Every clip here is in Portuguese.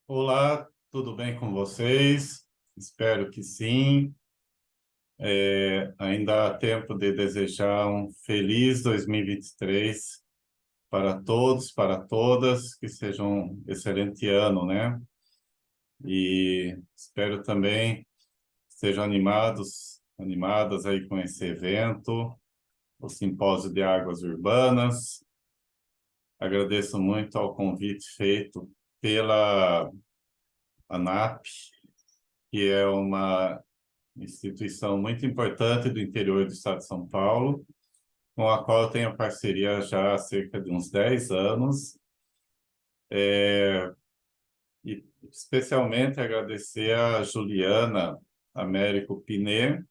Olá, tudo bem com vocês? Espero que sim. Ainda há tempo de desejar um feliz 2023 para todos, para todas, que seja um excelente ano, né? E espero também que sejam animadas aí com esse evento, o Simpósio de Águas Urbanas. Agradeço muito ao convite feito pela ANAP, que é uma instituição muito importante do interior do estado de São Paulo, com a qual eu tenho parceria já há cerca de uns 10 anos, e especialmente agradecer a Juliana Américo Pinet,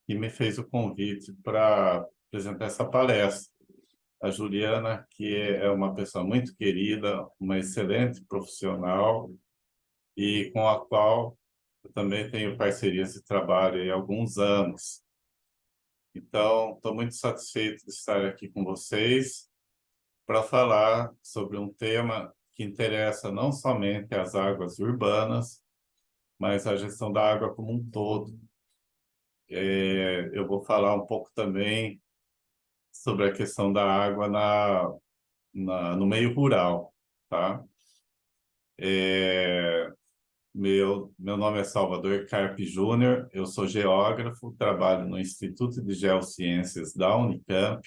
que me fez o convite para apresentar essa palestra. A Juliana, que é uma pessoa muito querida, uma excelente profissional e com a qual eu também tenho parceria de trabalho há alguns anos. Então, estou muito satisfeito de estar aqui com vocês para falar sobre um tema que interessa não somente as águas urbanas, mas a gestão da água como um todo. Eu vou falar um pouco também sobre a questão da água no meio rural, tá? É, meu nome é Salvador Carpe Júnior, eu sou geógrafo, trabalho no Instituto de Geociências da Unicamp,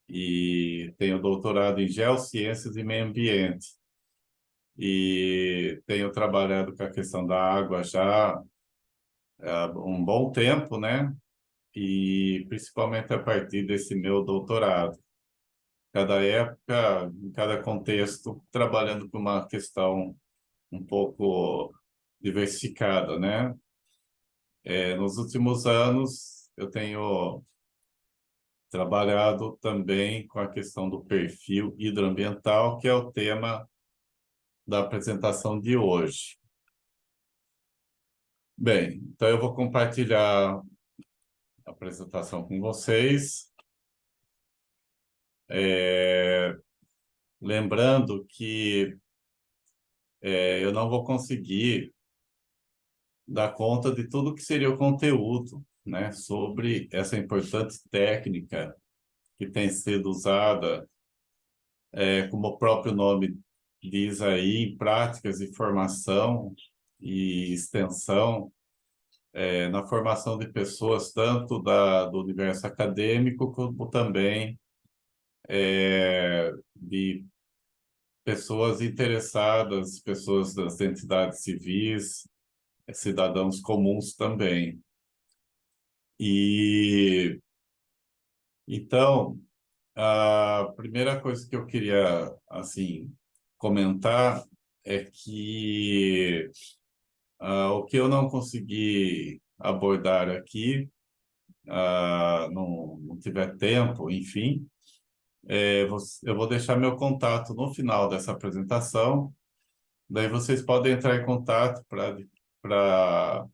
e tenho doutorado em Geociências e Meio Ambiente. E tenho trabalhado com a questão da água já há um bom tempo, né? E principalmente a partir desse meu doutorado. Cada época, em cada contexto, trabalhando com uma questão um pouco diversificada, né? Nos últimos anos, eu tenho trabalhado também com a questão do perfil hidroambiental, que é o tema da apresentação de hoje. Bem, então eu vou compartilhar a apresentação com vocês. É, lembrando que eu não vou conseguir dar conta de tudo que seria o conteúdo, né, sobre essa importante técnica que tem sido usada, como o próprio nome diz aí, em práticas de formação e extensão, na formação de pessoas tanto do universo acadêmico como também de pessoas interessadas, pessoas das entidades civis, cidadãos comuns também. E então, a primeira coisa que eu queria assim comentar é que o que eu não consegui abordar aqui, não tiver tempo, enfim, eu vou deixar meu contato no final dessa apresentação. Daí vocês podem entrar em contato para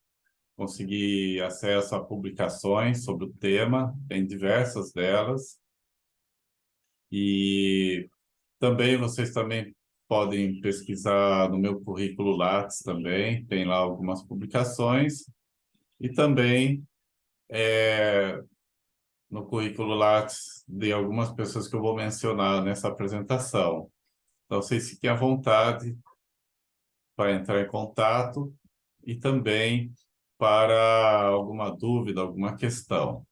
conseguir acesso a publicações sobre o tema, tem diversas delas. E também vocês também podem pesquisar no meu currículo Lattes também, tem lá algumas publicações. E também no currículo Lattes de algumas pessoas que eu vou mencionar nessa apresentação. Então, vocês fiquem à vontade para entrar em contato e também para alguma dúvida, alguma questão.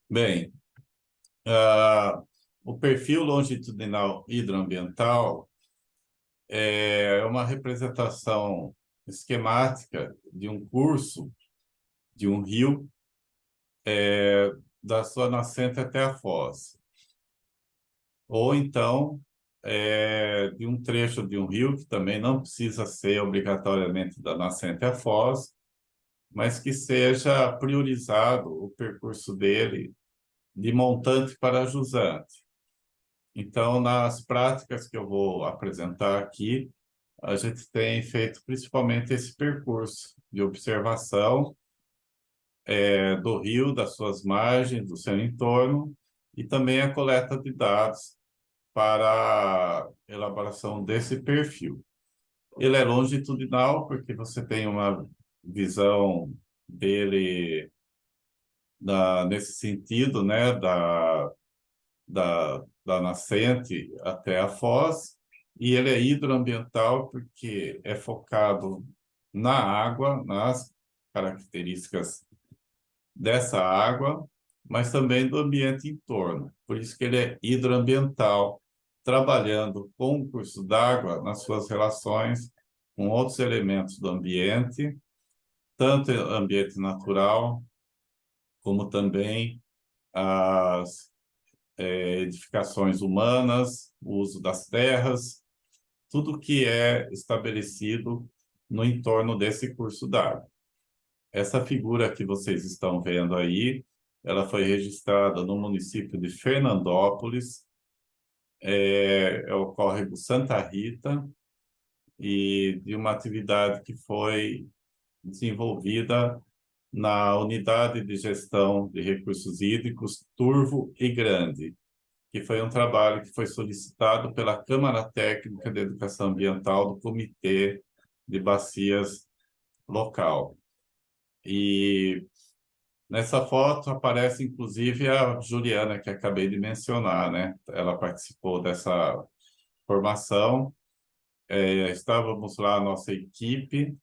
Bem, o perfil longitudinal hidroambiental é uma representação esquemática de um curso de um rio, da sua nascente até a foz. Ou então, de um trecho de um rio, que também não precisa ser obrigatoriamente da nascente à foz, mas que seja priorizado o percurso dele de montante para jusante. Então, nas práticas que eu vou apresentar aqui, a gente tem feito principalmente esse percurso de observação, do rio, das suas margens, do seu entorno, e também a coleta de dados para a elaboração desse perfil. Ele é longitudinal porque você tem uma visão dele nesse sentido, né, da nascente até a foz, e ele é hidroambiental porque é focado na água, nas características dessa água, mas também do ambiente em torno. Por isso que ele é hidroambiental, trabalhando com o curso d'água nas suas relações com outros elementos do ambiente, tanto ambiente natural, como também as edificações humanas, o uso das terras, tudo que é estabelecido no entorno desse curso d'água. Essa figura que vocês estão vendo aí, ela foi registrada no município de Fernandópolis, é o córrego Santa Rita, e de uma atividade que foi desenvolvida na Unidade de Gestão de Recursos Hídricos Turvo e Grande, que foi um trabalho que foi solicitado pela Câmara Técnica de Educação Ambiental do Comitê de Bacias local. E nessa foto aparece inclusive a Juliana, que acabei de mencionar, né? Ela participou dessa formação. Estávamos lá, a nossa equipe,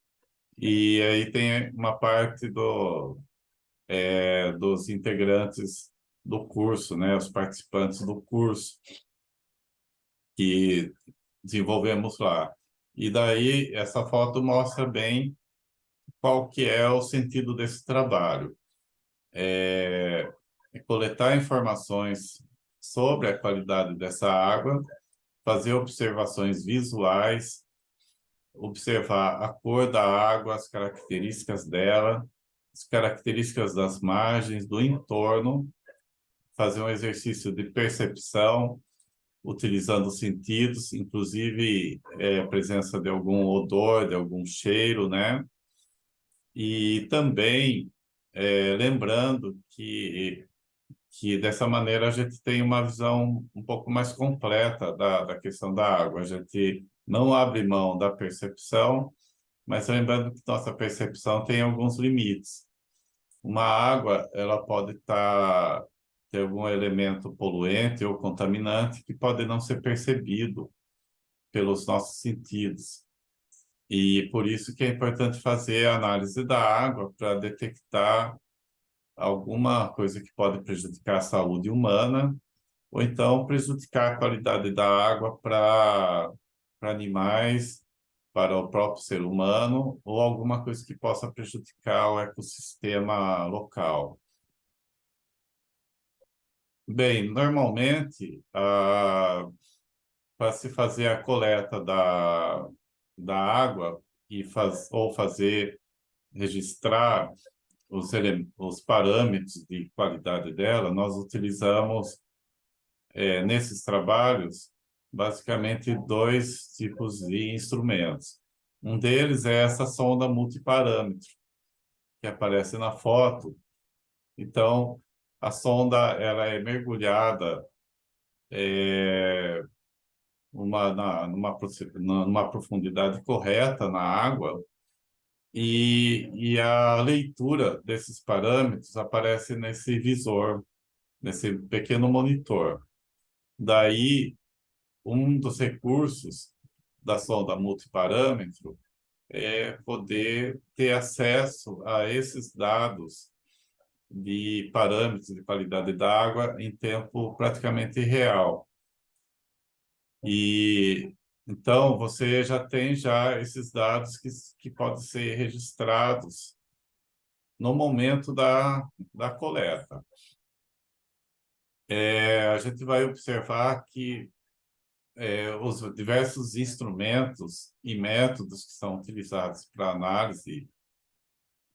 e aí tem uma parte dos integrantes do curso, né? Os participantes do curso que desenvolvemos lá. E daí essa foto mostra bem qual que é o sentido desse trabalho. É coletar informações sobre a qualidade dessa água, fazer observações visuais, observar a cor da água, as características dela, as características das margens, do entorno, fazer um exercício de percepção, utilizando os sentidos, inclusive a presença de algum odor, de algum cheiro, né? E também lembrando que dessa maneira a gente tem uma visão um pouco mais completa da questão da água. A gente não abre mão da percepção, mas lembrando que nossa percepção tem alguns limites. Uma água, ela pode ter algum elemento poluente ou contaminante que pode não ser percebido pelos nossos sentidos. E por isso que é importante fazer a análise da água para detectar alguma coisa que pode prejudicar a saúde humana ou então prejudicar a qualidade da água para animais, para o próprio ser humano, ou alguma coisa que possa prejudicar o ecossistema local. Bem, normalmente, para se fazer a coleta da água ou registrar os parâmetros de qualidade dela, nós utilizamos nesses trabalhos, basicamente, dois tipos de instrumentos. Um deles é essa sonda multiparâmetro, que aparece na foto. Então, a sonda ela é mergulhada numa profundidade correta na água, e a leitura desses parâmetros aparece nesse visor, nesse pequeno monitor. Daí, um dos recursos da sonda multiparâmetro é poder ter acesso a esses dados de parâmetros de qualidade da água em tempo praticamente real. E então você já tem esses dados que podem ser registrados no momento da coleta. A gente vai observar que os diversos instrumentos e métodos que são utilizados para análise,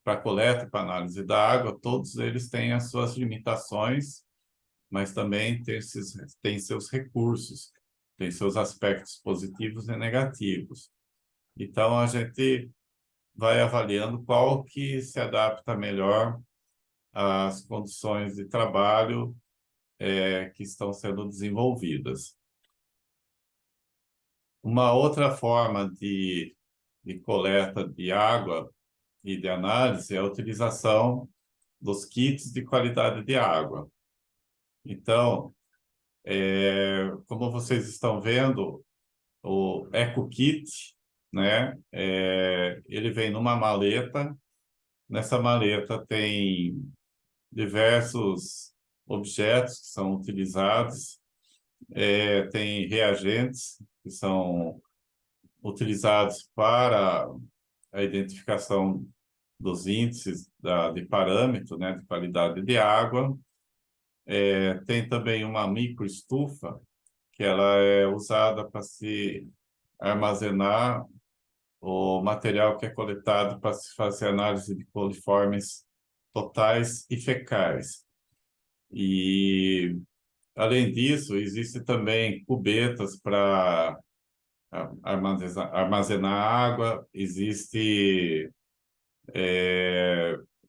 para coleta e para análise da água, todos eles têm as suas limitações, mas também têm seus recursos, têm seus aspectos positivos e negativos. Então, a gente vai avaliando qual que se adapta melhor às condições de trabalho que estão sendo desenvolvidas. Uma outra forma de de coleta de água e de análise é a utilização dos kits de qualidade de água. Então, como vocês estão vendo, o EcoKit, né, ele vem numa maleta. Nessa maleta tem diversos objetos que são utilizados, tem reagentes que são utilizados para a identificação dos índices de parâmetro, né, de qualidade de água. Tem também uma microestufa, que ela é usada para se armazenar o material que é coletado para se fazer análise de coliformes totais e fecais. E, além disso, existe também cubetas para armazenar água, existe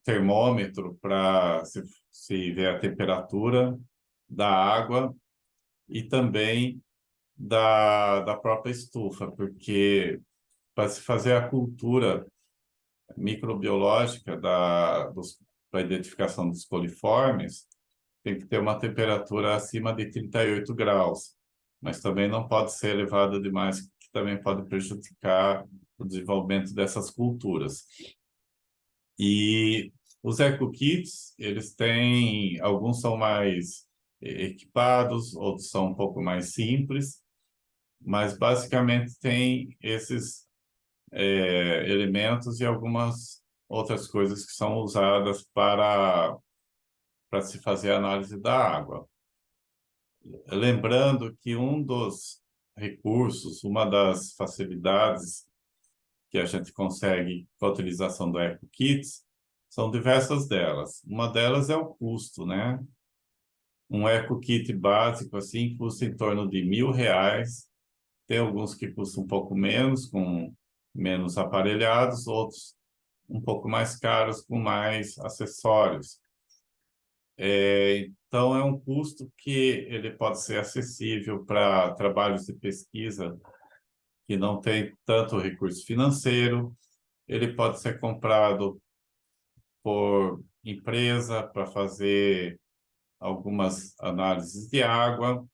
termômetro para se ver a temperatura da água e também da própria estufa, porque para se fazer a cultura microbiológica para a identificação dos coliformes, tem que ter uma temperatura acima de 38 graus, mas também não pode ser elevada demais, que também pode prejudicar o desenvolvimento dessas culturas. E os EcoKits, eles têm, alguns são mais equipados, outros são um pouco mais simples, mas basicamente tem esses elementos e algumas outras coisas que são usadas para se fazer a análise da água. Lembrando que um dos recursos, uma das facilidades que a gente consegue com a utilização do EcoKits, são diversas delas. Uma delas é o custo, né? Um EcoKit básico, assim, custa em torno de R$ 1.000. Tem alguns que custam um pouco menos, com menos aparelhados, outros um pouco mais caros, com mais acessórios. Então, é um custo que ele pode ser acessível para trabalhos de pesquisa que não tem tanto recurso financeiro. Ele pode ser comprado por empresa para fazer algumas análises de água.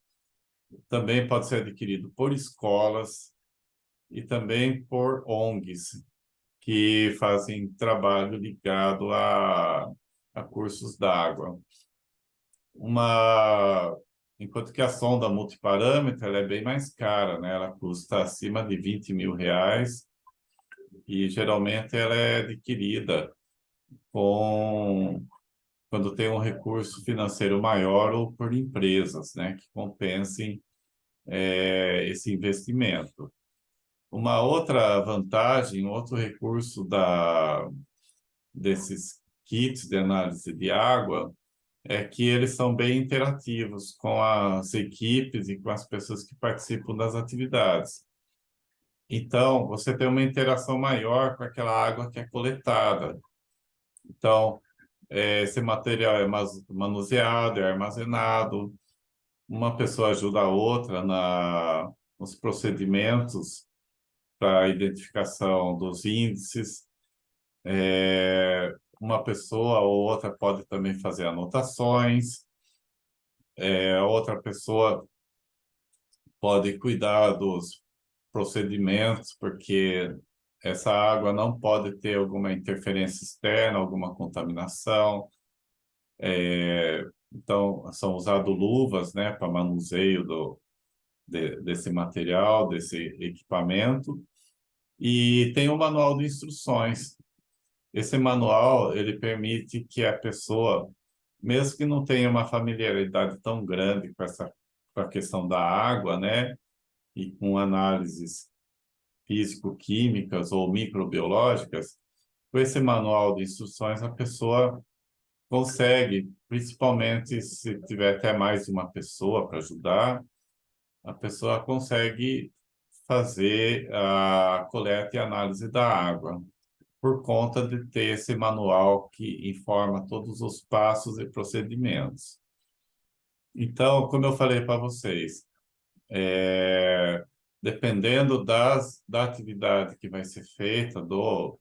Também pode ser adquirido por escolas e também por ONGs, que fazem trabalho ligado a cursos d'água. Enquanto que a sonda multiparâmetro ela é bem mais cara, né? Ela custa acima de R$ 20.000 e geralmente ela é adquirida quando tem um recurso financeiro maior ou por empresas, né? Que compensem esse investimento. Uma outra vantagem, outro recurso desses kits de análise de água é que eles são bem interativos com as equipes e com as pessoas que participam das atividades. Então, você tem uma interação maior com aquela água que é coletada. Então, esse material é manuseado, é armazenado, uma pessoa ajuda a outra nos procedimentos para a identificação dos índices. Uma pessoa ou outra pode também fazer anotações, outra pessoa pode cuidar dos procedimentos, porque essa água não pode ter alguma interferência externa, alguma contaminação. Então, são usadas luvas, né, para manuseio desse material, desse equipamento. E tem um manual de instruções. Esse manual, ele permite que a pessoa, mesmo que não tenha uma familiaridade tão grande com a questão da água, né, e com análises físico-químicas ou microbiológicas, com esse manual de instruções a pessoa consegue, principalmente se tiver até mais de uma pessoa para ajudar, a pessoa consegue fazer a coleta e análise da água, por conta de ter esse manual que informa todos os passos e procedimentos. Então, como eu falei para vocês, dependendo da atividade que vai ser feita, do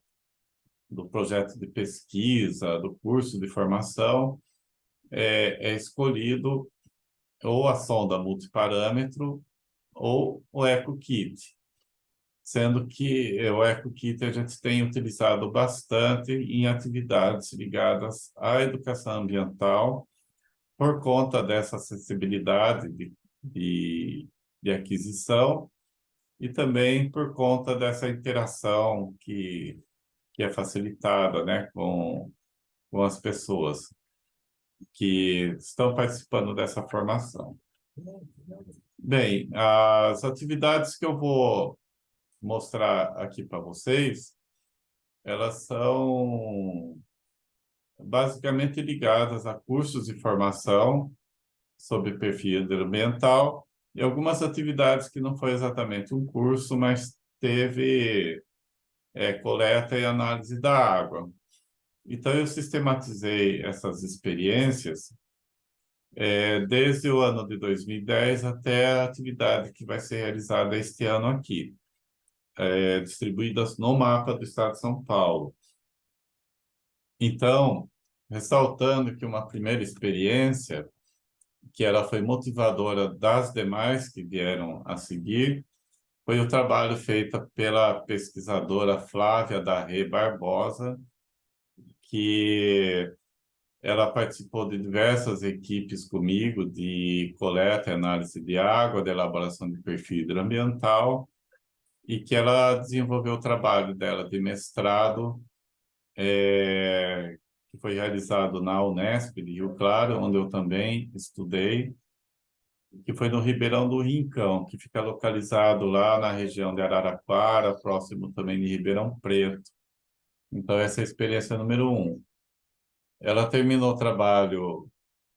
projeto de pesquisa, do curso de formação, é escolhido ou a sonda multiparâmetro ou o EcoKit, sendo que o EcoKit a gente tem utilizado bastante em atividades ligadas à educação ambiental, por conta dessa acessibilidade de aquisição e também por conta dessa interação que é facilitada, né, com as pessoas que estão participando dessa formação. Bem, as atividades que eu vou mostrar aqui para vocês, elas são basicamente ligadas a cursos de formação sobre perfil ambiental e algumas atividades que não foi exatamente um curso, mas teve coleta e análise da água. Então, eu sistematizei essas experiências desde o ano de 2010 até a atividade que vai ser realizada este ano aqui, distribuídas no mapa do estado de São Paulo. Então, ressaltando que uma primeira experiência, que ela foi motivadora das demais que vieram a seguir, foi o trabalho feito pela pesquisadora Flávia Darré Barbosa, que ela participou de diversas equipes comigo de coleta e análise de água, de elaboração de perfil hidroambiental, e que ela desenvolveu o trabalho dela de mestrado, que foi realizado na Unesp de Rio Claro, onde eu também estudei, que foi no Ribeirão do Rincão, que fica localizado lá na região de Araraquara, próximo também de Ribeirão Preto. Então, essa é a experiência número 1. Ela terminou o trabalho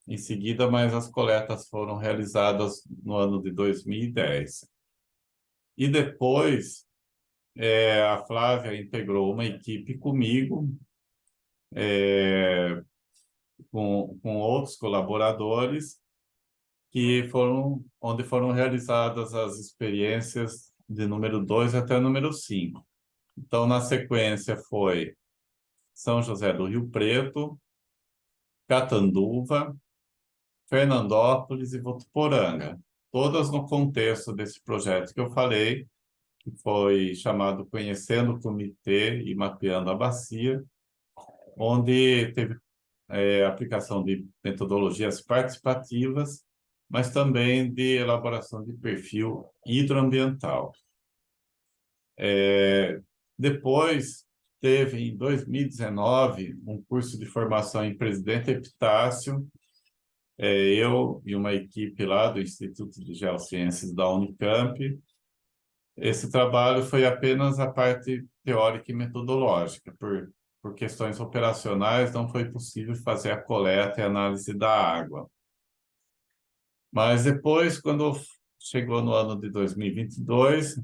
em seguida, mas as coletas foram realizadas no ano de 2010. E depois, a Flávia integrou uma equipe comigo, com outros colaboradores, onde foram realizadas as experiências de número 2 até número 5. Então, na sequência, foi São José do Rio Preto, Catanduva, Fernandópolis e Votuporanga, todas no contexto desse projeto que eu falei, que foi chamado Conhecendo o Comitê e Mapeando a Bacia, onde teve aplicação de metodologias participativas, mas também de elaboração de perfil hidroambiental. Depois, teve, em 2019, um curso de formação em Presidente Epitácio, eu e uma equipe lá do Instituto de Geociências da Unicamp. Esse trabalho foi apenas a parte teórica e metodológica. Por questões operacionais, não foi possível fazer a coleta e análise da água. Mas depois, quando chegou no ano de 2022,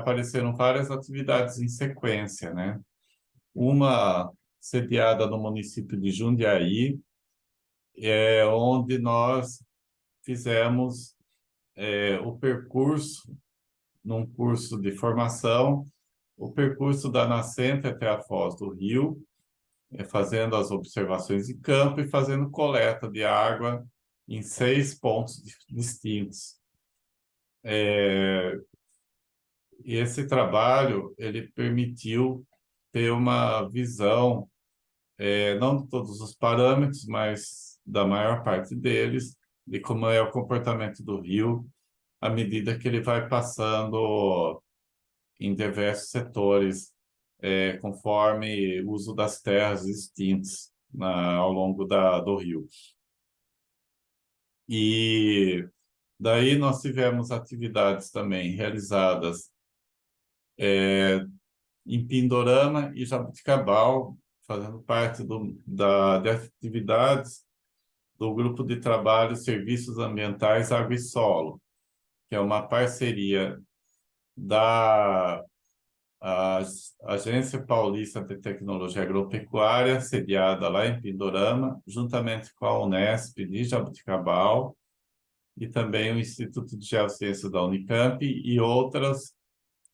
apareceram várias atividades em sequência, né? Uma sediada no município de Jundiaí, onde nós fizemos o percurso, num curso de formação, o percurso da nascente até a foz do rio, fazendo as observações de campo e fazendo coleta de água em 6 pontos distintos. E esse trabalho ele permitiu ter uma visão, não de todos os parâmetros, mas da maior parte deles, de como é o comportamento do rio à medida que ele vai passando em diversos setores, conforme o uso das terras extintas ao longo do rio. E daí nós tivemos atividades também realizadas em Pindorama e Jabuticabal, fazendo parte de atividades do Grupo de Trabalho Serviços Ambientais Água e Solo, que é uma parceria da Agência Paulista de Tecnologia Agropecuária, sediada lá em Pindorama, juntamente com a Unesp de Jabuticabal, e também o Instituto de Geociências da Unicamp e outras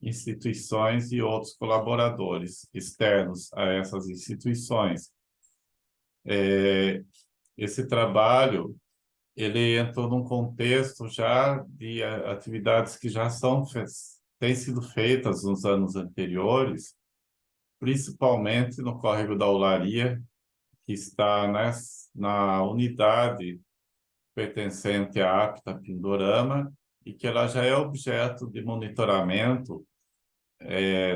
instituições e outros colaboradores externos a essas instituições. Esse trabalho ele entrou num contexto já de atividades que já têm sido feitas nos anos anteriores, principalmente no córrego da Olaria, que está na unidade pertencente à APTA Pindorama, e que ela já é objeto de monitoramento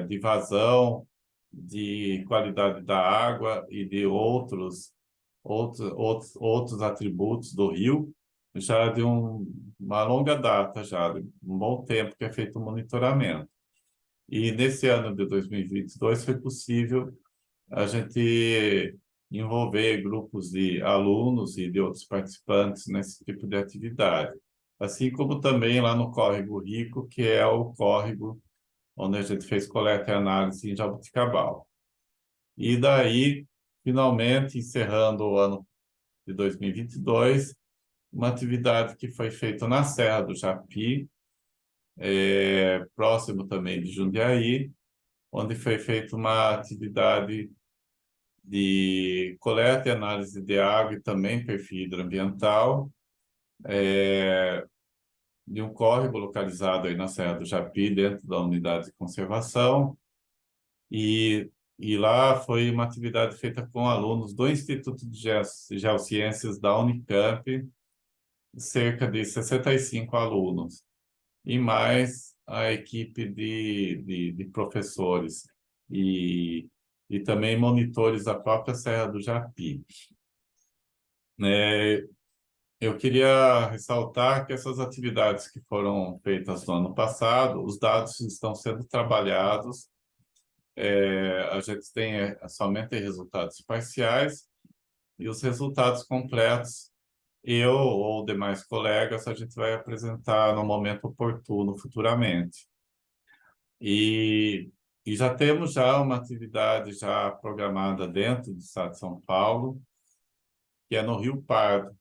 de vazão, de qualidade da água e de outros atributos do rio, já de uma longa data, já de um bom tempo que é feito o monitoramento. E nesse ano de 2022 foi possível a gente envolver grupos de alunos e de outros participantes nesse tipo de atividade. Assim como também lá no Córrego Rico, que é o córrego onde a gente fez coleta e análise em Jaboticabal. E daí, finalmente, encerrando o ano de 2022, uma atividade que foi feita na Serra do Japi, próximo também de Jundiaí, onde foi feita uma atividade de coleta e análise de água e também perfil hidroambiental, de um córrego localizado aí na Serra do Japi, dentro da unidade de conservação, e lá foi uma atividade feita com alunos do Instituto de Geociências da Unicamp, cerca de 65 alunos, e mais a equipe de professores e também monitores da própria Serra do Japi. Eu queria ressaltar que essas atividades que foram feitas no ano passado, os dados estão sendo trabalhados. A gente tem somente resultados parciais e os resultados completos, eu ou demais colegas, a gente vai apresentar no momento oportuno futuramente. E, e já temos já uma atividade já programada dentro do estado de São Paulo, que é no Rio Pardo,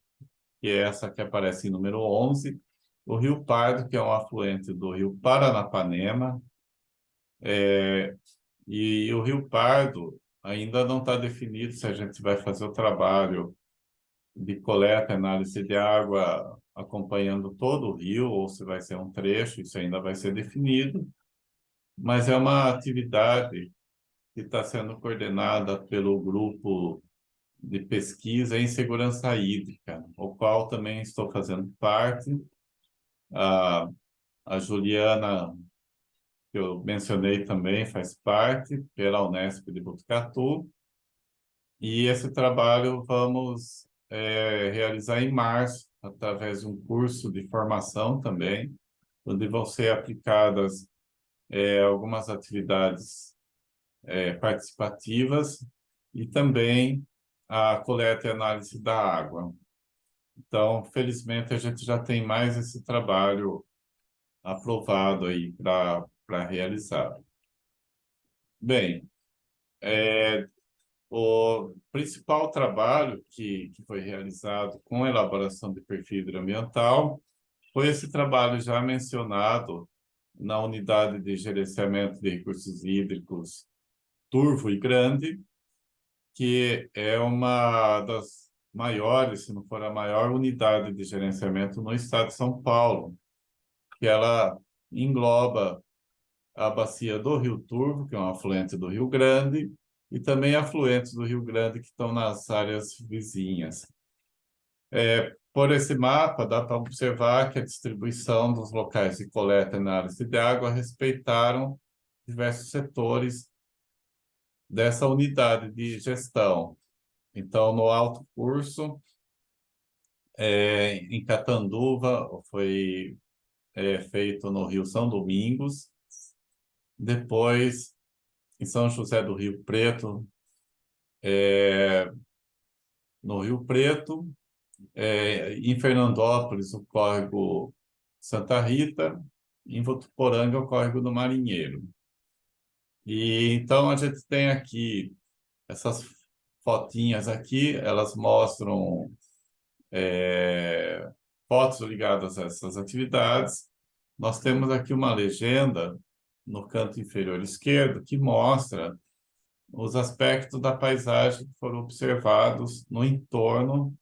que é essa que aparece em número 11. O Rio Pardo, que é um afluente do Rio Paranapanema, e o Rio Pardo ainda não está definido se a gente vai fazer o trabalho de coleta e análise de água acompanhando todo o rio ou se vai ser um trecho, isso ainda vai ser definido, mas é uma atividade que está sendo coordenada pelo grupo de pesquisa em segurança hídrica, o qual também estou fazendo parte. A, a Juliana, que eu mencionei também, faz parte pela Unesp de Botucatu. E esse trabalho vamos realizar em março, através de um curso de formação também, onde vão ser aplicadas algumas atividades participativas e também a coleta e análise da água. Então, felizmente, a gente já tem mais esse trabalho aprovado aí para realizar. Bem, o principal trabalho que foi realizado com a elaboração de perfil hidroambiental foi esse trabalho já mencionado na unidade de gerenciamento de recursos hídricos Turvo e Grande, que é uma das maiores, se não for a maior unidade de gerenciamento no estado de São Paulo, que ela engloba a bacia do Rio Turvo, que é um afluente do Rio Grande, e também afluentes do Rio Grande que estão nas áreas vizinhas. Por esse mapa, dá para observar que a distribuição dos locais de coleta e análise de água respeitaram diversos setores dessa unidade de gestão. Então, no alto curso, em Catanduva, foi feito no Rio São Domingos, depois em São José do Rio Preto, no Rio Preto, em Fernandópolis, o córrego Santa Rita, em Votuporanga, o córrego do Marinheiro. E então a gente tem aqui essas fotinhas aqui, elas mostram fotos ligadas a essas atividades. Nós temos aqui uma legenda no canto inferior esquerdo que mostra os aspectos da paisagem que foram observados no entorno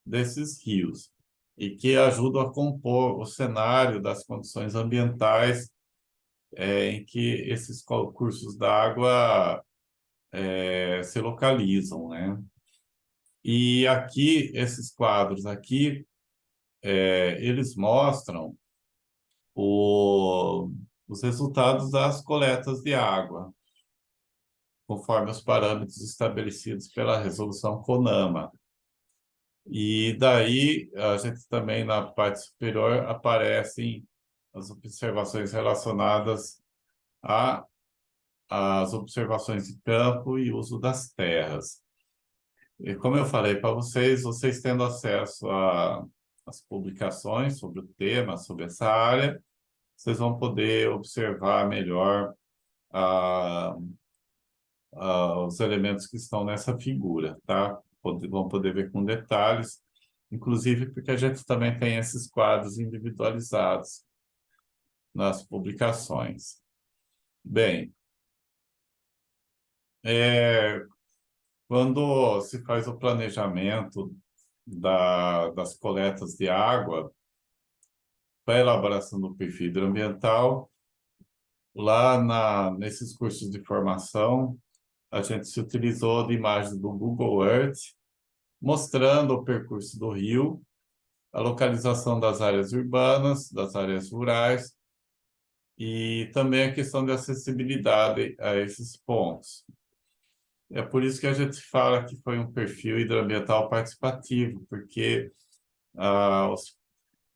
desses rios e que ajudam a compor o cenário das condições ambientais em que esses cursos d'água se localizam, né? E aqui, esses quadros aqui, eles mostram o, os resultados das coletas de água, conforme os parâmetros estabelecidos pela resolução CONAMA. E daí, a gente também, na parte superior, aparecem as observações relacionadas às observações de campo e uso das terras. E como eu falei para vocês, vocês tendo acesso às publicações sobre o tema, sobre essa área, vocês vão poder observar melhor a, os elementos que estão nessa figura, tá? Vão poder ver com detalhes, inclusive porque a gente também tem esses quadros individualizados nas publicações. Bem, quando se faz o planejamento das coletas de água para a elaboração do perfil hidroambiental, lá nesses cursos de formação, a gente se utilizou de imagens do Google Earth, mostrando o percurso do rio, a localização das áreas urbanas, das áreas rurais e também a questão de acessibilidade a esses pontos. É por isso que a gente fala que foi um perfil hidroambiental participativo, porque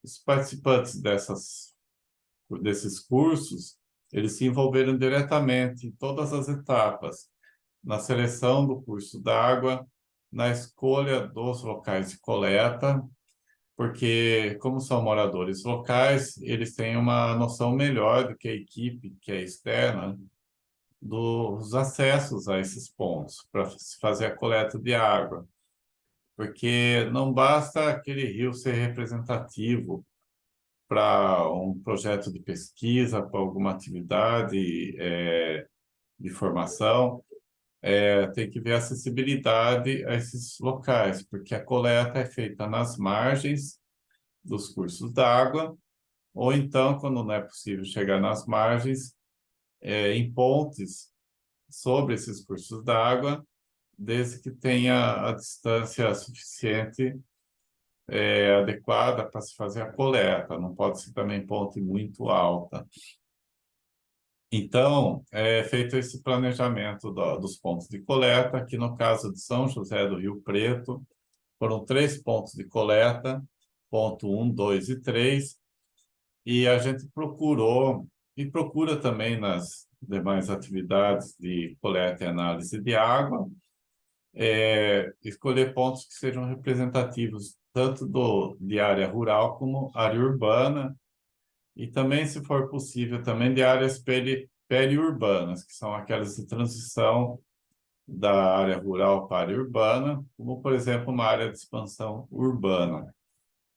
os participantes desses cursos, eles se envolveram diretamente em todas as etapas, na seleção do curso d'água, na escolha dos locais de coleta, porque, como são moradores locais, eles têm uma noção melhor do que a equipe que é externa dos acessos a esses pontos para se fazer a coleta de água. Porque não basta aquele rio ser representativo para um projeto de pesquisa, para alguma atividade de formação, tem que ver a acessibilidade a esses locais, porque a coleta é feita nas margens dos cursos d'água, ou então, quando não é possível chegar nas margens, em pontes sobre esses cursos d'água, desde que tenha a distância suficiente, adequada para se fazer a coleta, não pode ser também ponte muito alta. Então, é feito esse planejamento dos pontos de coleta, aqui no caso de São José do Rio Preto, foram 3 pontos de coleta, ponto 1, 2 e 3, e a gente procurou, e procura também nas demais atividades de coleta e análise de água, escolher pontos que sejam representativos tanto de área rural como área urbana, e também, se for possível, também de áreas periurbanas, que são aquelas de transição da área rural para a área urbana, como, por exemplo, uma área de expansão urbana.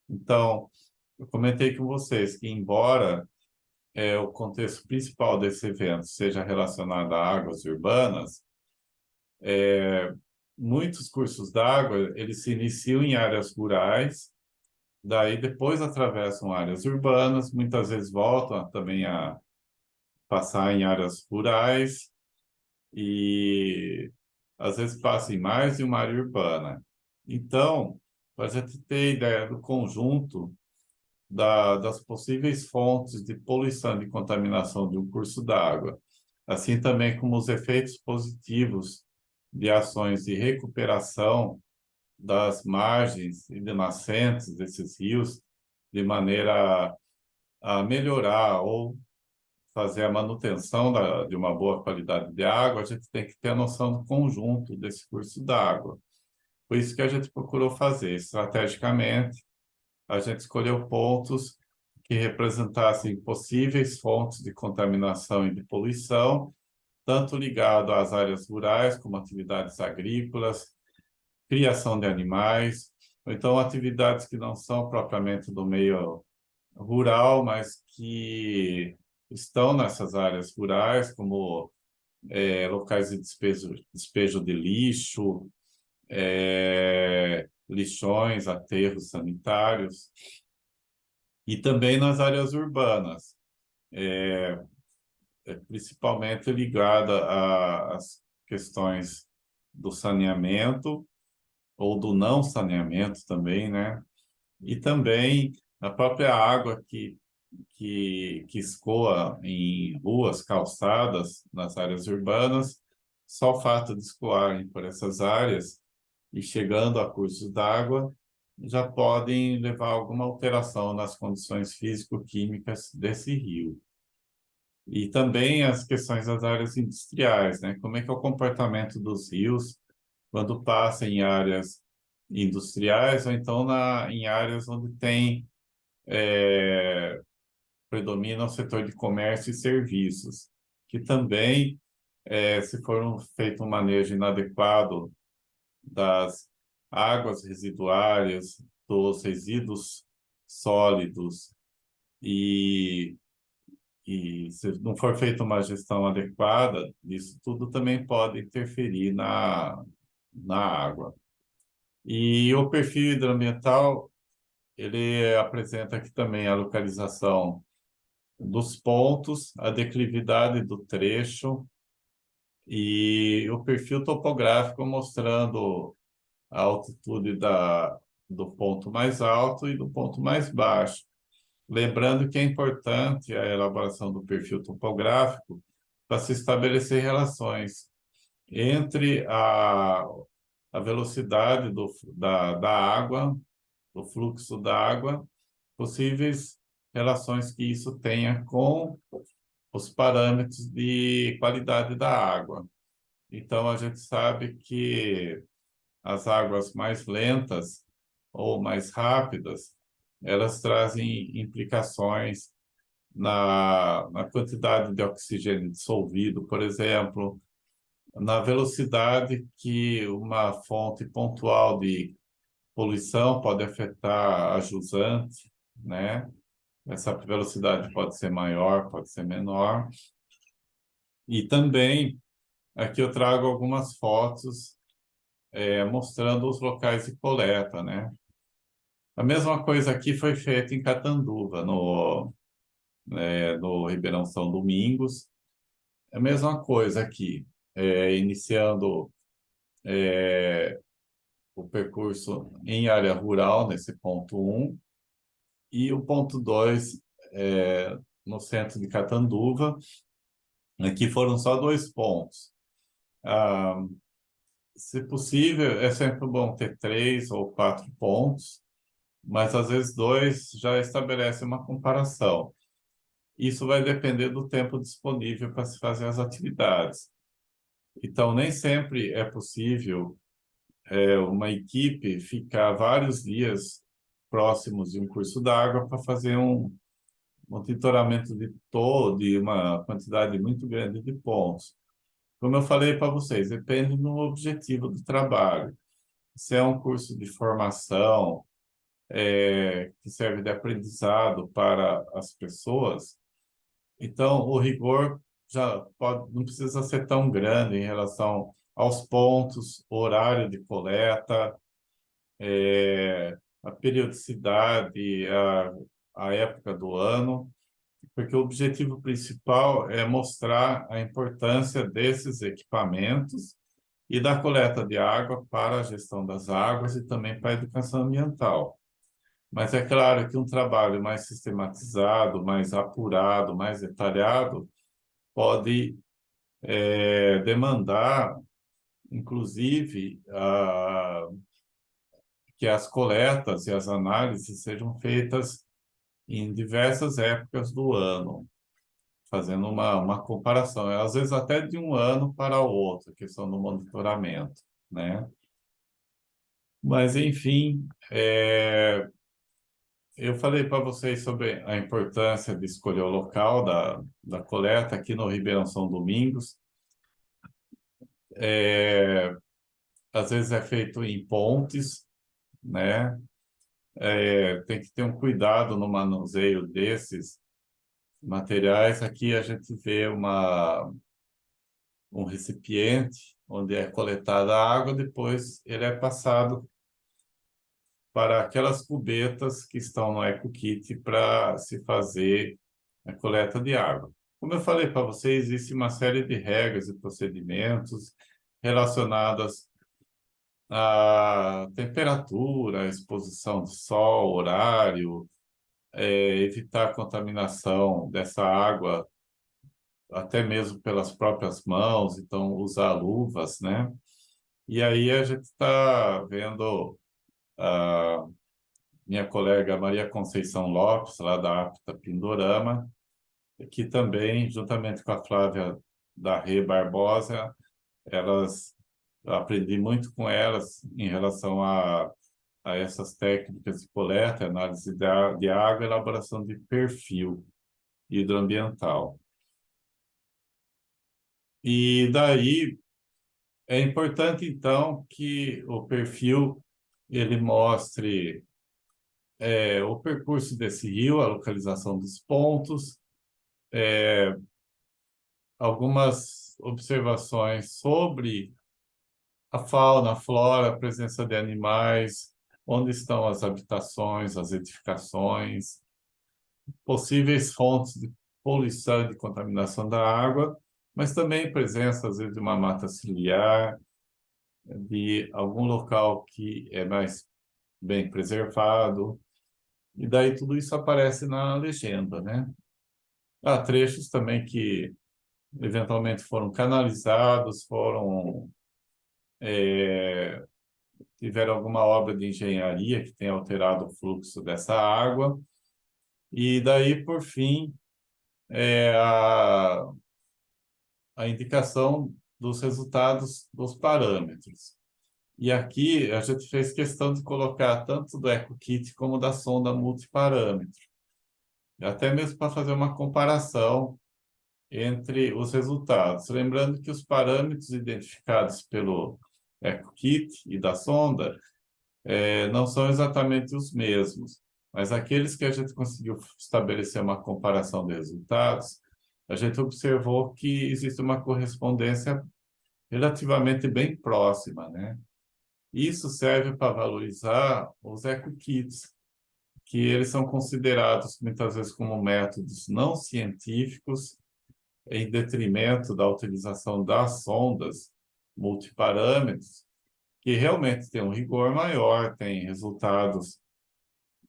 Então, eu comentei com vocês que, embora o contexto principal desse evento seja relacionado a águas urbanas, muitos cursos d'água, eles se iniciam em áreas rurais, daí depois atravessam áreas urbanas, muitas vezes voltam também a passar em áreas rurais e às vezes passa em mais de uma área urbana. Então, para a gente ter ideia do conjunto das possíveis fontes de poluição e de contaminação de um curso d'água, assim também como os efeitos positivos de ações de recuperação das margens e de nascentes desses rios, de maneira a melhorar ou fazer a manutenção de uma boa qualidade de água, a gente tem que ter a noção do conjunto desse curso d'água. Por isso que a gente procurou fazer estrategicamente, a gente escolheu pontos que representassem possíveis fontes de contaminação e de poluição, tanto ligado às áreas rurais, como atividades agrícolas, criação de animais, ou então atividades que não são propriamente do meio rural, mas que estão nessas áreas rurais, como locais de despejo de lixo, lixões, aterros sanitários, e também nas áreas urbanas, principalmente ligada às questões do saneamento ou do não saneamento também, né? E também a própria água que escoa em ruas, calçadas, nas áreas urbanas, só o fato de escoarem por essas áreas e chegando a cursos d'água já podem levar a alguma alteração nas condições físico-químicas desse rio. E também as questões das áreas industriais, né? Como é que é o comportamento dos rios quando passa em áreas industriais ou então em áreas onde predomina o setor de comércio e serviços, que também, se for feito um manejo inadequado das águas residuárias, dos resíduos sólidos e, e se não for feita uma gestão adequada, isso tudo também pode interferir na água. E o perfil hidroambiental, ele apresenta aqui também a localização dos pontos, a declividade do trecho e o perfil topográfico mostrando a altitude do ponto mais alto e do ponto mais baixo. Lembrando que é importante a elaboração do perfil topográfico para se estabelecer relações entre a velocidade da água, do fluxo da água, possíveis relações que isso tenha com os parâmetros de qualidade da água. Então, a gente sabe que as águas mais lentas ou mais rápidas, elas trazem implicações na quantidade de oxigênio dissolvido, por exemplo, na velocidade que uma fonte pontual de poluição pode afetar a jusante, né? Essa velocidade pode ser maior, pode ser menor. E também, aqui eu trago algumas fotos mostrando os locais de coleta, né? A mesma coisa aqui foi feita em Catanduva, no Ribeirão São Domingos. A mesma coisa aqui, iniciando o percurso em área rural, nesse ponto 1, e o ponto 2 no centro de Catanduva. Aqui foram só 2 pontos. Ah, se possível, é sempre bom ter 3 ou 4 pontos, mas às vezes 2 já estabelece uma comparação. Isso vai depender do tempo disponível para se fazer as atividades. Então, nem sempre é possível uma equipe ficar vários dias próximos de um curso d'água para fazer um monitoramento de uma quantidade muito grande de pontos. Como eu falei para vocês, depende do objetivo do trabalho. Se é um curso de formação, que serve de aprendizado para as pessoas, então o rigor não precisa ser tão grande em relação aos pontos, horário de coleta, a periodicidade, a época do ano, porque o objetivo principal é mostrar a importância desses equipamentos e da coleta de água para a gestão das águas e também para a educação ambiental. Mas é claro que um trabalho mais sistematizado, mais apurado, mais detalhado, pode demandar, inclusive, que as coletas e as análises sejam feitas em diversas épocas do ano, fazendo uma comparação, às vezes até de um ano para o outro, a questão do monitoramento, né? Mas, enfim, eu falei para vocês sobre a importância de escolher o local da coleta aqui no Ribeirão São Domingos. Às vezes é feito em pontes, né? Tem que ter um cuidado no manuseio desses materiais. Aqui a gente vê um recipiente onde é coletada a água, depois ele é passado para aquelas cubetas que estão no EcoKit para se fazer a coleta de água. Como eu falei para vocês, existe uma série de regras e procedimentos relacionadas à temperatura, à exposição de sol, horário, evitar a contaminação dessa água, até mesmo pelas próprias mãos, então usar luvas, né? E aí a gente está vendo a minha colega Maria Conceição Lopes, lá da APTA Pindorama, que também, juntamente com a Flávia da Rê Barbosa, elas, eu aprendi muito com elas em relação a essas técnicas de coleta, análise de água e elaboração de perfil hidroambiental. E daí é importante, então, que o perfil ele mostre o percurso desse rio, a localização dos pontos, algumas observações sobre a fauna, a flora, a presença de animais, onde estão as habitações, as edificações, possíveis fontes de poluição e de contaminação da água, mas também presença, às vezes, de uma mata ciliar, de algum local que é mais bem preservado, e daí tudo isso aparece na legenda, né? Há trechos também que eventualmente foram canalizados, tiveram alguma obra de engenharia que tenha alterado o fluxo dessa água, e daí, por fim, é a indicação dos resultados dos parâmetros. E aqui a gente fez questão de colocar tanto do EcoKit como da sonda multiparâmetro, até mesmo para fazer uma comparação entre os resultados. Lembrando que os parâmetros identificados pelo EcoKit e da sonda não são exatamente os mesmos, mas aqueles que a gente conseguiu estabelecer uma comparação de resultados, a gente observou que existe uma correspondência relativamente bem próxima, né? Isso serve para valorizar os EcoKits, que eles são considerados muitas vezes como métodos não científicos, em detrimento da utilização das sondas multiparâmetros, que realmente tem um rigor maior, tem resultados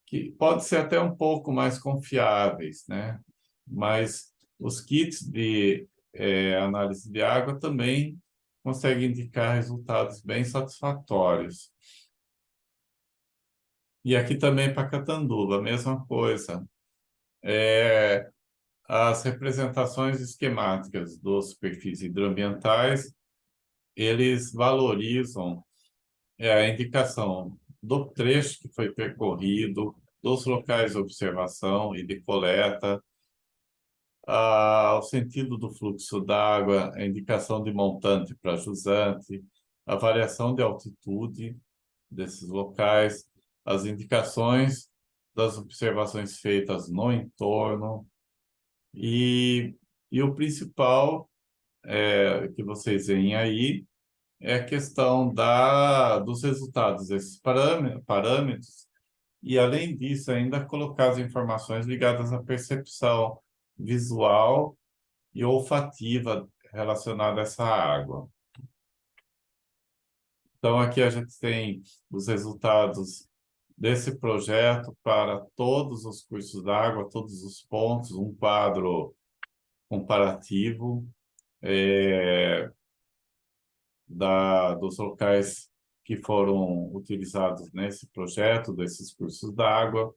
que pode ser até um pouco mais confiáveis, né? Mas os kits de análise de água também conseguem indicar resultados bem satisfatórios. E aqui também para Catanduva, a mesma coisa. As representações esquemáticas dos perfis hidroambientais, eles valorizam a indicação do trecho que foi percorrido, dos locais de observação e de coleta, o sentido do fluxo d'água, a indicação de montante para jusante, a variação de altitude desses locais, as indicações das observações feitas no entorno e, e o principal que vocês veem aí é a questão dos resultados desses parâmetros e, além disso, ainda colocar as informações ligadas à percepção visual e olfativa relacionada a essa água. Então, aqui a gente tem os resultados desse projeto para todos os cursos d'água, todos os pontos, um quadro comparativo dos locais que foram utilizados nesse projeto, desses cursos d'água.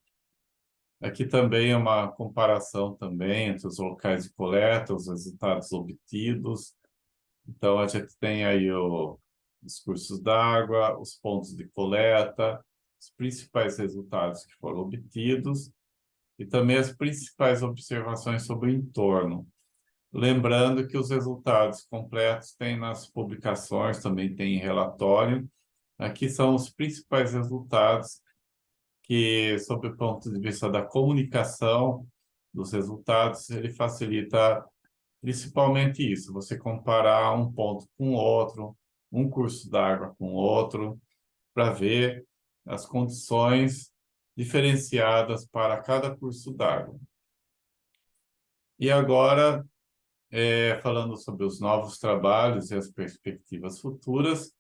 Aqui também é uma comparação também entre os locais de coleta, os resultados obtidos. Então, a gente tem aí os cursos d'água, os pontos de coleta, os principais resultados que foram obtidos e também as principais observações sobre o entorno. Lembrando que os resultados completos tem nas publicações, também tem em relatório, Aqui são os principais resultados que, sob o ponto de vista da comunicação dos resultados, ele facilita principalmente isso, você comparar um ponto com outro, um curso d'água com outro, para ver as condições diferenciadas para cada curso d'água. E agora, falando sobre os novos trabalhos e as perspectivas futuras,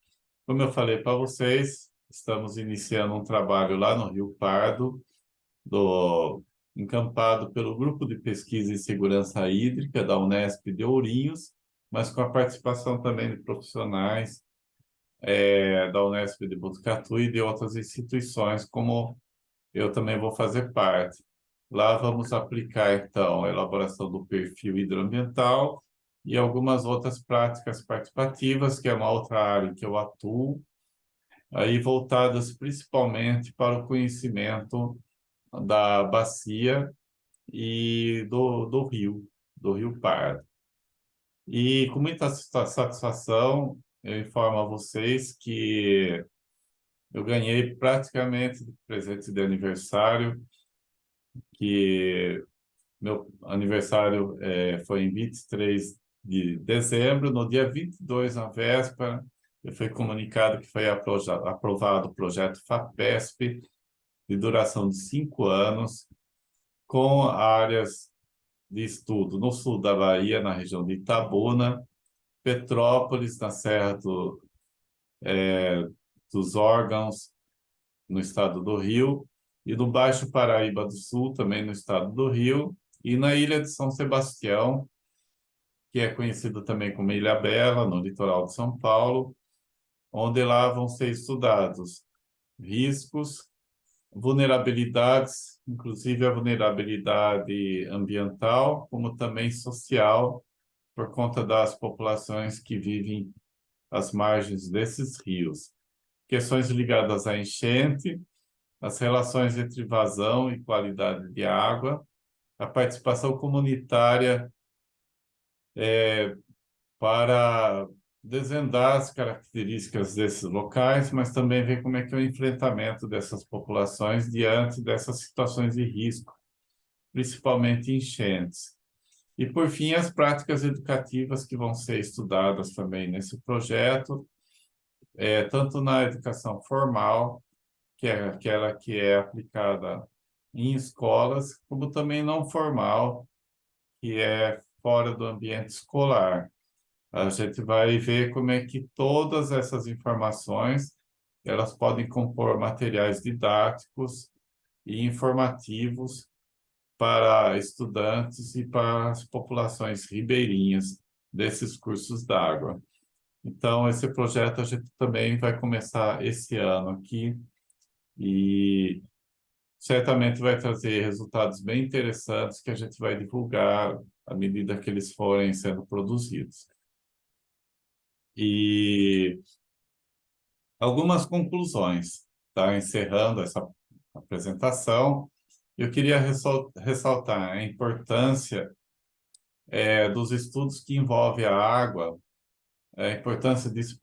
como eu falei para vocês, estamos iniciando um trabalho lá no Rio Pardo, encampado pelo Grupo de Pesquisa em Segurança Hídrica da Unesp de Ourinhos, mas com a participação também de profissionais da Unesp de Botucatu e de outras instituições, como eu também vou fazer parte. Lá vamos aplicar, então, a elaboração do perfil hidroambiental e algumas outras práticas participativas, que é uma outra área em que eu atuo, aí voltadas principalmente para o conhecimento da bacia e do Rio Pardo. E com muita satisfação, eu informo a vocês que eu ganhei praticamente de presente de aniversário, que meu aniversário foi em 23 de dezembro, no dia 22, na véspera, eu fui comunicado que foi aprovado o projeto FAPESP, de duração de 5 anos, com áreas de estudo no sul da Bahia, na região de Itabuna, Petrópolis, na Serra dos Órgãos, no estado do Rio, e no Baixo Paraíba do Sul, também no estado do Rio, e na ilha de São Sebastião, que é conhecida também como Ilha Bela, no litoral de São Paulo, onde lá vão ser estudados riscos, vulnerabilidades, inclusive a vulnerabilidade ambiental, como também social, por conta das populações que vivem às margens desses rios. Questões ligadas à enchente, as relações entre vazão e qualidade de água, a participação comunitária para desvendar as características desses locais, mas também ver como é que é o enfrentamento dessas populações diante dessas situações de risco, principalmente enchentes. E, por fim, as práticas educativas que vão ser estudadas também nesse projeto, tanto na educação formal, que é aquela que é aplicada em escolas, como também não formal, que é fora do ambiente escolar. A gente vai ver como é que todas essas informações elas podem compor materiais didáticos e informativos para estudantes e para as populações ribeirinhas desses cursos d'água. Então, esse projeto a gente também vai começar esse ano aqui e certamente vai trazer resultados bem interessantes que a gente vai divulgar à medida que eles forem sendo produzidos. E algumas conclusões, tá? Encerrando essa apresentação, eu queria ressaltar a importância dos estudos que envolvem a água, a importância disso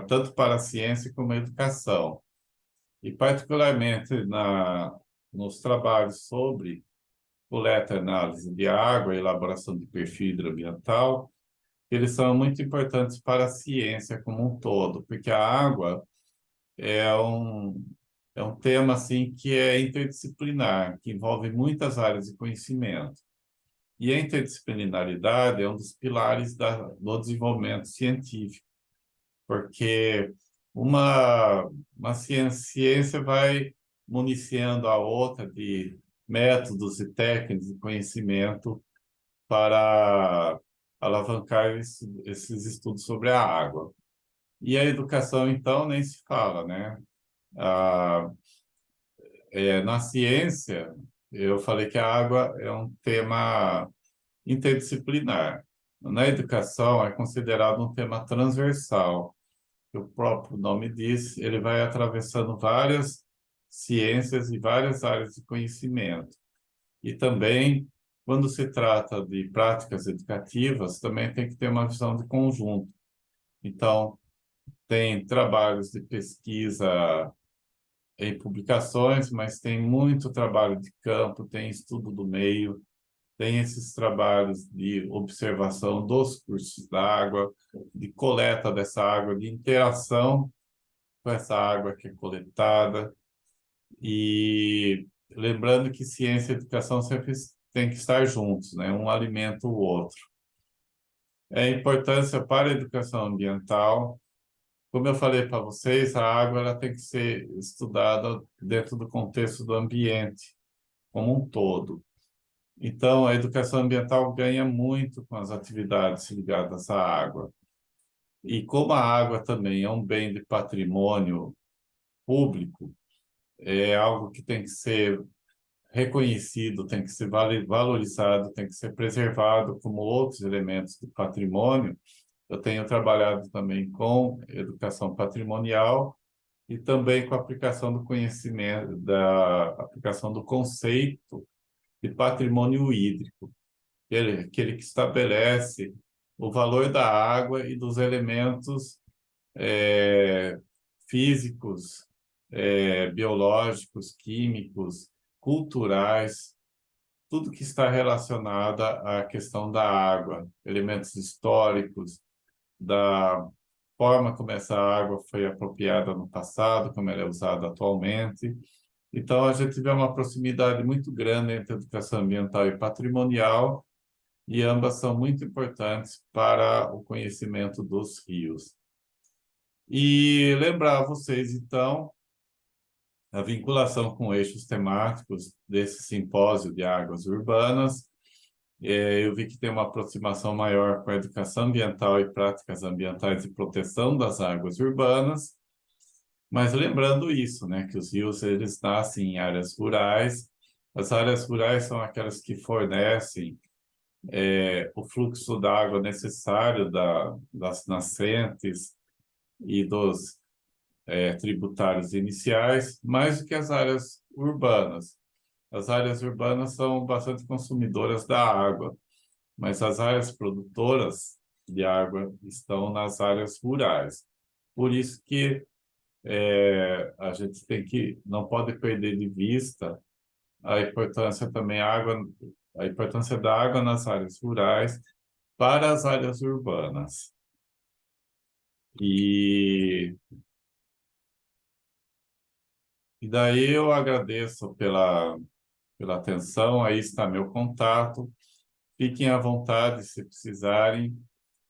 tanto para a ciência como a educação, e particularmente nos trabalhos sobre coleta e análise de água e elaboração de perfil hidroambiental, eles são muito importantes para a ciência como um todo, porque a água é um, é um tema assim que é interdisciplinar, que envolve muitas áreas de conhecimento. E a interdisciplinaridade é um dos pilares do desenvolvimento científico, porque uma, uma ciência vai municiando a outra de métodos e técnicas de conhecimento para alavancar esses estudos sobre a água. E a educação, então, nem se fala, né? Ah, na ciência, eu falei que a água é um tema interdisciplinar. Na educação, é considerado um tema transversal. O próprio nome diz, ele vai atravessando várias ciências e várias áreas de conhecimento. E também, quando se trata de práticas educativas, também tem que ter uma visão de conjunto. Então, tem trabalhos de pesquisa em publicações, mas tem muito trabalho de campo, tem estudo do meio, tem esses trabalhos de observação dos cursos d'água, de coleta dessa água, de interação com essa água que é coletada. E lembrando que ciência e educação sempre têm que estar juntos, né? Um alimenta o outro. É a importância para a educação ambiental. Como eu falei para vocês, a água ela tem que ser estudada dentro do contexto do ambiente como um todo. Então, a educação ambiental ganha muito com as atividades ligadas à água. E como a água também é um bem de patrimônio público, é algo que tem que ser reconhecido, tem que ser valorizado, tem que ser preservado como outros elementos do patrimônio. Eu tenho trabalhado também com educação patrimonial e também com a aplicação do conhecimento, da aplicação do conceito de patrimônio hídrico, aquele que estabelece o valor da água e dos elementos é, físicos, biológicos, químicos, culturais, tudo que está relacionado à questão da água, elementos históricos, da forma como essa água foi apropriada no passado, como ela é usada atualmente. Então, a gente vê uma proximidade muito grande entre educação ambiental e patrimonial, e ambas são muito importantes para o conhecimento dos rios. E lembrar vocês, então, a vinculação com eixos temáticos desse simpósio de águas urbanas. Eu vi que tem uma aproximação maior com a educação ambiental e práticas ambientais de proteção das águas urbanas, mas lembrando isso, né, que os rios eles nascem em áreas rurais. As áreas rurais são aquelas que fornecem o fluxo d'água necessário das nascentes e dos tributários iniciais, mais do que as áreas urbanas. As áreas urbanas são bastante consumidoras da água, mas as áreas produtoras de água estão nas áreas rurais. Por isso que a gente não pode perder de vista a importância também a importância da água nas áreas rurais para as áreas urbanas. E, e daí eu agradeço pela atenção, aí está meu contato. Fiquem à vontade se precisarem.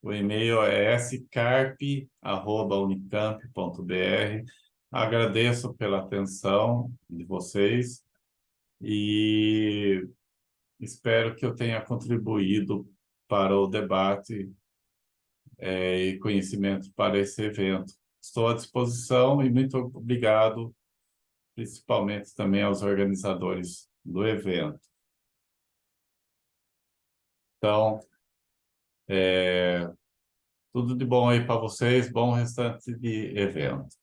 O e-mail é scarpe@unicamp.br. Agradeço pela atenção de vocês e espero que eu tenha contribuído para o debate, e conhecimento para esse evento. Estou à disposição e muito obrigado, principalmente também aos organizadores do evento. Então, tudo de bom aí para vocês, bom restante de evento.